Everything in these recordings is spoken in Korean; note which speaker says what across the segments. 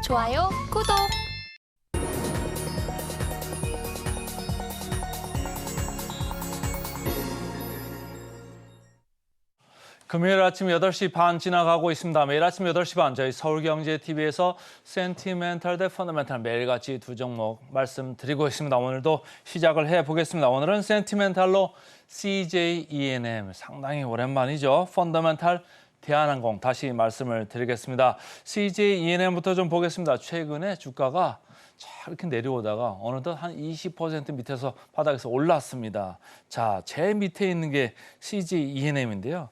Speaker 1: 좋아요, 구독!
Speaker 2: 금요일 아침 8시 반 지나가고 있습니다. 매일 아침 8시 반 저희 서울경제TV에서 센티멘탈 대 펀더멘탈 매일같이 두 종목 말씀드리고 있습니다. 오늘도 시작을 해보겠습니다. 오늘은 센티멘탈로 CJ E&M 상당히 오랜만이죠. 펀더멘탈 대한항공 다시 말씀을 드리겠습니다. CJ E&M부터 좀 보겠습니다. 최근에 주가가 이렇게 내려오다가 어느덧 한 20% 밑에서 바닥에서 올랐습니다. 자, 제일 밑에 있는 게 CJ E&M인데요.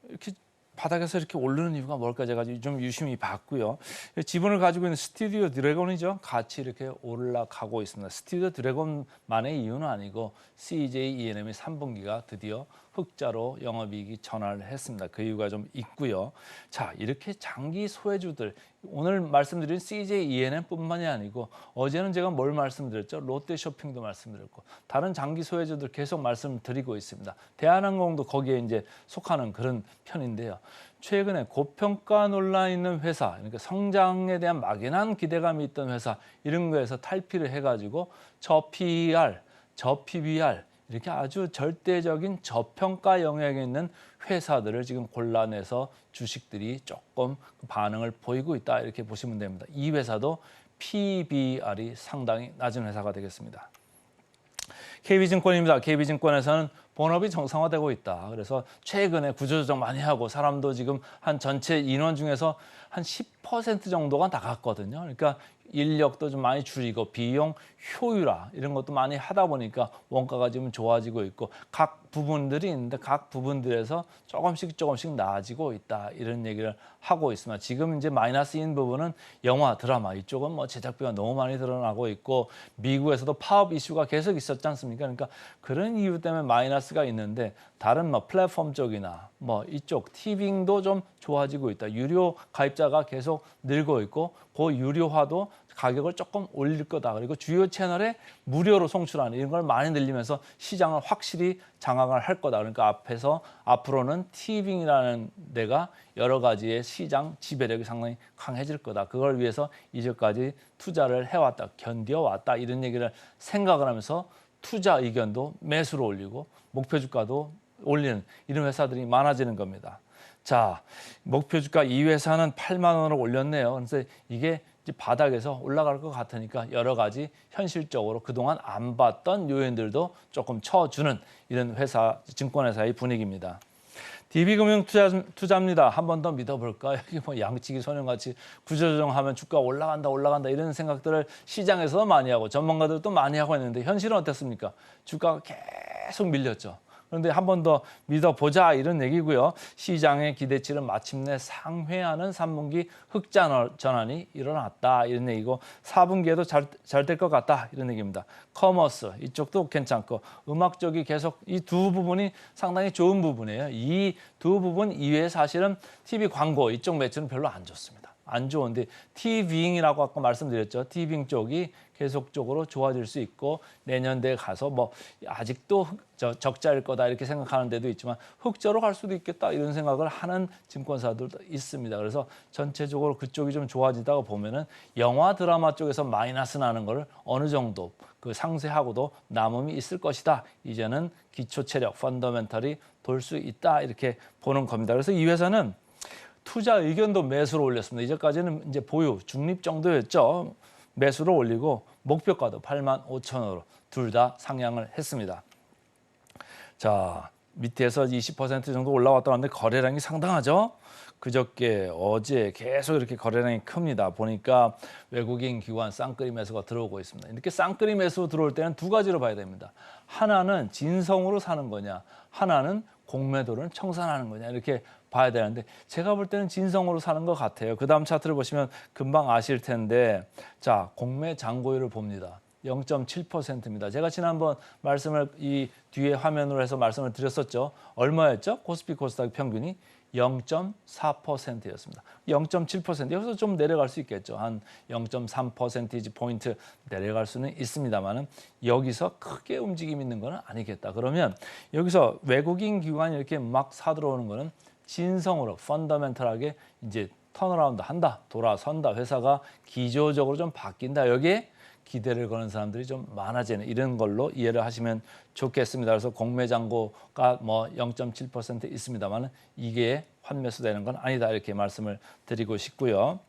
Speaker 2: 이렇게 바닥에서 이렇게 오르는 이유가 뭘까 제가 좀 유심히 봤고요. 지분을 가지고 있는 스튜디오 드래곤이죠. 같이 이렇게 올라가고 있습니다. 스튜디오 드래곤만의 이유는 아니고 CJ E&M의 3분기가 드디어 흑자로 영업이익이 전환을 했습니다. 그 이유가 좀 있고요. 자, 이렇게 장기 소외주들 오늘 말씀드린 CJ E&M뿐만이 아니고 어제는 제가 뭘 말씀드렸죠? 롯데쇼핑도 말씀드렸고 다른 장기 소외주들 계속 말씀드리고 있습니다. 대한항공도 거기에 이제 속하는 그런 편인데요. 최근에 고평가 논란이 있는 회사, 그러니까 성장에 대한 막연한 기대감이 있던 회사 이런 거에서 탈피를 해가지고 저PER, 저PBR 이렇게 아주 절대적인 저평가 영역에 있는 회사들을 지금 골라내서 주식들이 조금 반응을 보이고 있다 이렇게 보시면 됩니다. 이 회사도 PBR이 상당히 낮은 회사가 되겠습니다. KB증권입니다. KB증권에서는 본업이 정상화되고 있다. 그래서 최근에 구조조정 많이 하고 사람도 지금 한 전체 인원 중에서 한 10% 정도가 나갔거든요. 그러니까 인력도 좀 많이 줄이고 비용 효율화 이런 것도 많이 하다 보니까 원가가 지금 좋아지고 있고 각 부분들이 있는데 각 부분들에서 조금씩 나아지고 있다 이런 얘기를 하고 있습니다. 지금 이제 마이너스인 부분은 영화, 드라마 이쪽은 뭐 제작비가 너무 많이 드러나고 있고 미국에서도 파업 이슈가 계속 있었지 않습니까? 그러니까 그런 이유 때문에 마이너스가 있는데 다른 뭐 플랫폼 쪽이나 뭐 이쪽 티빙도 좀 좋아지고 있다. 유료 가입자가 계속 늘고 있고 그 유료화도 가격을 조금 올릴 거다. 그리고 주요 채널에 무료로 송출하는 이런 걸 많이 늘리면서 시장을 확실히 장악을 할 거다. 그러니까 앞으로는 티빙이라는 데가 여러 가지의 시장 지배력이 상당히 강해질 거다. 그걸 위해서 이제까지 투자를 해왔다, 견뎌왔다 이런 얘기를 생각을 하면서 투자 의견도 매수로 올리고 목표 주가도 올리는 이런 회사들이 많아지는 겁니다. 자, 목표 주가 이 회사는 8만 원을 올렸네요. 그래서 이게 이제 바닥에서 올라갈 것 같으니까 여러 가지 현실적으로 그동안 안 봤던 요인들도 조금 쳐주는 이런 회사, 증권회사의 분위기입니다. DB금융 투자입니다. 한 번 더 믿어볼까? 여기 뭐 양치기 소년같이 구조조정하면 주가 올라간다 이런 생각들을 시장에서 많이 하고 전문가들도 많이 하고 있는데 현실은 어땠습니까? 주가가 계속 밀렸죠. 그런데 한 번 더 믿어보자 이런 얘기고요. 시장의 기대치를 마침내 상회하는 3분기 흑자 전환이 일어났다 이런 얘기고 4분기에도 잘 될 것 같다 이런 얘기입니다. 커머스 이쪽도 괜찮고 음악 쪽이 계속 이 두 부분이 상당히 좋은 부분이에요. 이 두 부분 이외에 사실은 TV 광고 이쪽 매출은 별로 안 좋습니다. 안 좋은데 티빙이라고 아까 말씀드렸죠. 티빙 쪽이 계속적으로 좋아질 수 있고 내년대에 가서 뭐 아직도 적자일 거다 이렇게 생각하는 데도 있지만 흑자로 갈 수도 있겠다 이런 생각을 하는 증권사들도 있습니다. 그래서 전체적으로 그쪽이 좀 좋아지다가 보면은 영화 드라마 쪽에서 마이너스 나는 걸 어느 정도 그 상쇄하고도 남음이 있을 것이다. 이제는 기초 체력 펀더멘털이 돌 수 있다 이렇게 보는 겁니다. 그래서 이 회사는 투자 의견도 매수로 올렸습니다. 이제까지는 이제 보유, 중립 정도였죠. 매수로 올리고 목표가도 8만 5천 원으로 둘 다 상향을 했습니다. 자, 밑에서 20% 정도 올라왔다 하는데 거래량이 상당하죠. 그저께 어제 계속 이렇게 거래량이 큽니다. 보니까 외국인 기관 쌍끌이 매수가 들어오고 있습니다. 이렇게 쌍끌이 매수 들어올 때는 두 가지로 봐야 됩니다. 하나는 진성으로 사는 거냐, 하나는 공매도를 청산하는 거냐 이렇게 봐야 되는데 제가 볼 때는 진성으로 사는 것 같아요. 그 다음 차트를 보시면 금방 아실 텐데 자, 공매 잔고율을 봅니다. 0.7%입니다. 제가 지난번 말씀을 이 뒤에 화면으로 해서 말씀을 드렸었죠. 얼마였죠? 코스피 코스닥 평균이 0.4%였습니다. 0.7% 여기서 좀 내려갈 수 있겠죠. 한 0.3% 포인트 내려갈 수는 있습니다만은 여기서 크게 움직임 있는 건 아니겠다. 그러면 여기서 외국인 기관이 이렇게 막 사들어오는 거는 진성으로 펀더멘털하게 이제 턴어라운드 한다, 돌아선다, 회사가 기조적으로 좀 바뀐다. 여기에 기대를 거는 사람들이 좀 많아지는 이런 걸로 이해를 하시면 좋겠습니다. 그래서 공매장고가 뭐 0.7% 있습니다만 이게 환매수되는 건 아니다 이렇게 말씀을 드리고 싶고요.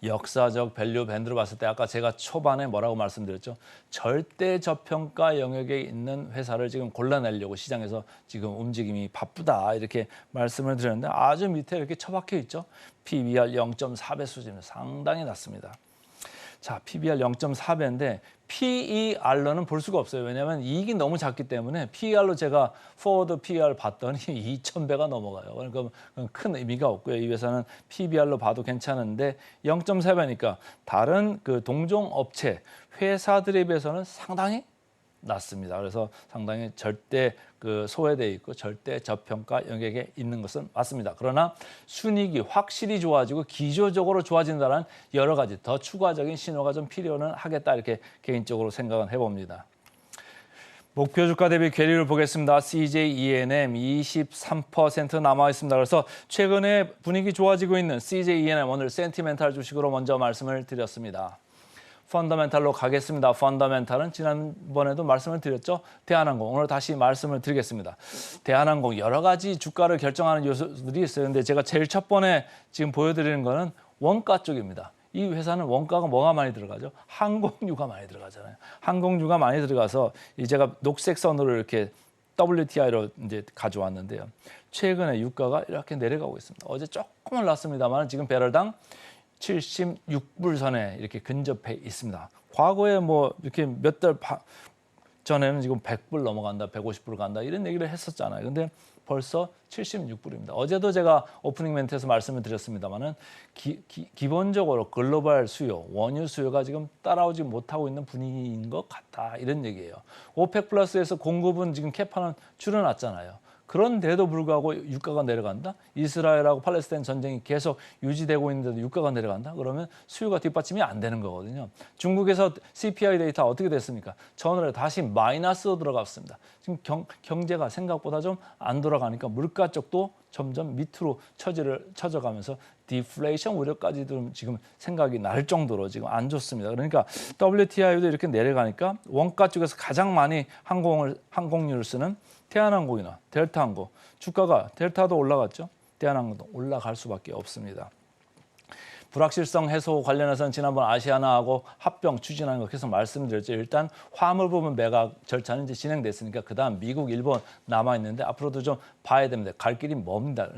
Speaker 2: 역사적 밸류 밴드로 봤을 때 아까 제가 초반에 뭐라고 말씀드렸죠? 절대 저평가 영역에 있는 회사를 지금 골라내려고 시장에서 지금 움직임이 바쁘다 이렇게 말씀을 드렸는데 아주 밑에 이렇게 처박혀 있죠. PBR 0.4배 수준은 상당히 낮습니다. 자, PBR 0.4배인데 PER로는 볼 수가 없어요. 왜냐하면 이익이 너무 작기 때문에 PER로 제가 포워드 PER 봤더니 2,000배가 넘어가요. 그러니까 큰 의미가 없고요. 이 회사는 PBR로 봐도 괜찮은데 0.4배니까 다른 그 동종 업체 회사들에 비해서는 상당히 낮습니다. 그래서 상당히 절대 그 소외되어 있고 절대 저평가 영역에 있는 것은 맞습니다. 그러나 순이익이 확실히 좋아지고 기조적으로 좋아진다는 여러 가지 더 추가적인 신호가 좀 필요는 하겠다 이렇게 개인적으로 생각은 해봅니다. 목표 주가 대비 괴리를 보겠습니다. CJ ENM 23% 남아 있습니다. 그래서 최근에 분위기 좋아지고 있는 CJ ENM 오늘 센티멘탈 주식으로 먼저 말씀을 드렸습니다. 펀더멘탈로 가겠습니다. 펀더멘탈은 지난번에도 말씀을 드렸죠. 대한항공 오늘 다시 말씀을 드리겠습니다. 대한항공 여러 가지 주가를 결정하는 요소들이 있어요. 근데 제가 제일 첫 번에 지금 보여드리는 거는 원가 쪽입니다. 이 회사는 원가가 뭐가 많이 들어가죠? 항공유가 많이 들어가잖아요. 항공유가 많이 들어가서 제가 녹색 선으로 이렇게 WTI로 이제 가져왔는데요. 최근에 유가가 이렇게 내려가고 있습니다. 어제 조금 올랐습니다만 지금 배럴당 76불 선에 이렇게 근접해 있습니다. 과거에 뭐 이렇게 몇 달 전에는 지금 100불 넘어간다, 150불 간다 이런 얘기를 했었잖아요. 근데 벌써 76불입니다. 어제도 제가 오프닝 멘트에서 말씀을 드렸습니다만은 기본적으로 글로벌 수요, 원유 수요가 지금 따라오지 못하고 있는 분위기인 것 같다 이런 얘기예요. 오펙 플러스에서 공급은 지금 캐파는 줄여놨잖아요. 그런데도 불구하고 유가가 내려간다? 이스라엘하고 팔레스타인 전쟁이 계속 유지되고 있는데도 유가가 내려간다? 그러면 수요가 뒷받침이 안 되는 거거든요. 중국에서 CPI 데이터 어떻게 됐습니까? 전월에 다시 마이너스로 들어갔습니다. 지금 경제가 생각보다 좀 안 돌아가니까 물가 쪽도 점점 밑으로 처져가면서 디플레이션 우려까지도 지금 생각이 날 정도로 지금 안 좋습니다. 그러니까 WTI도 이렇게 내려가니까 원가 쪽에서 가장 많이 항공유를 쓰는 대한항공이나 델타항공 주가가 델타도 올라갔죠. 대한항공도 올라갈 수밖에 없습니다. 불확실성 해소 관련해서는 지난번 아시아나하고 합병 추진하는 거 계속 말씀드렸죠. 일단 화물 부분 매각 절차는 이제 진행됐으니까 그다음 미국, 일본 남아 있는데 앞으로도 좀 봐야 됩니다. 갈 길이 멉니다.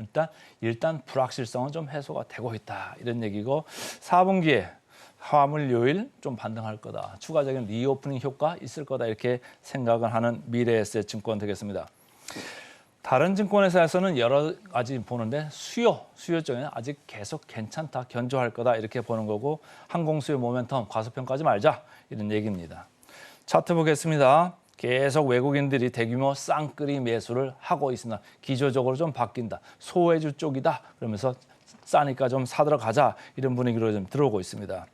Speaker 2: 일단 불확실성은 좀 해소가 되고 있다 이런 얘기고 4분기에 화물 요일 좀 반등할 거다. 추가적인 리오프닝 효과 있을 거다 이렇게 생각을 하는 미래에셋 증권 되겠습니다. 다른 증권회사에서는 여러 가지 보는데 수요 쪽에는 아직 계속 괜찮다, 견조할 거다 이렇게 보는 거고 항공수요 모멘텀 과소평가하지 말자 이런 얘기입니다. 차트 보겠습니다. 계속 외국인들이 대규모 쌍끌이 매수를 하고 있습니다. 기조적으로 좀 바뀐다. 소외주 쪽이다. 그러면서 싸니까 좀 사들어 가자 이런 분위기로 좀 들어오고 있습니다.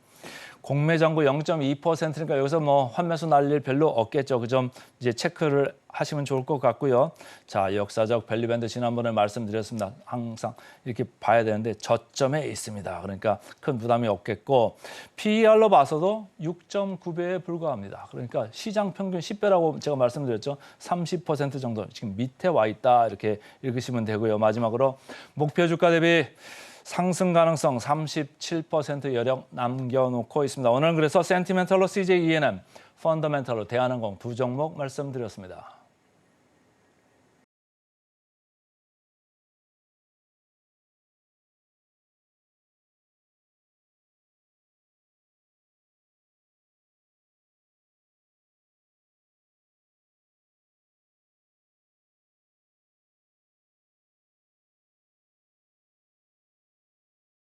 Speaker 2: 공매장고 0.2%니까 여기서 뭐 환매수 날릴 별로 없겠죠. 그 점 이제 체크를 하시면 좋을 것 같고요. 자, 역사적 밸류밴드 지난번에 말씀드렸습니다. 항상 이렇게 봐야 되는데 저점에 있습니다. 그러니까 큰 부담이 없겠고 PER로 봐서도 6.9배에 불과합니다. 그러니까 시장 평균 10배라고 제가 말씀드렸죠. 30% 정도 지금 밑에 와 있다 이렇게 읽으시면 되고요. 마지막으로 목표 주가 대비 상승 가능성 37% 여력 남겨놓고 있습니다. 오늘 그래서 센티멘털로 CJ ENM, 펀더멘털로 대한항공 두 종목 말씀드렸습니다.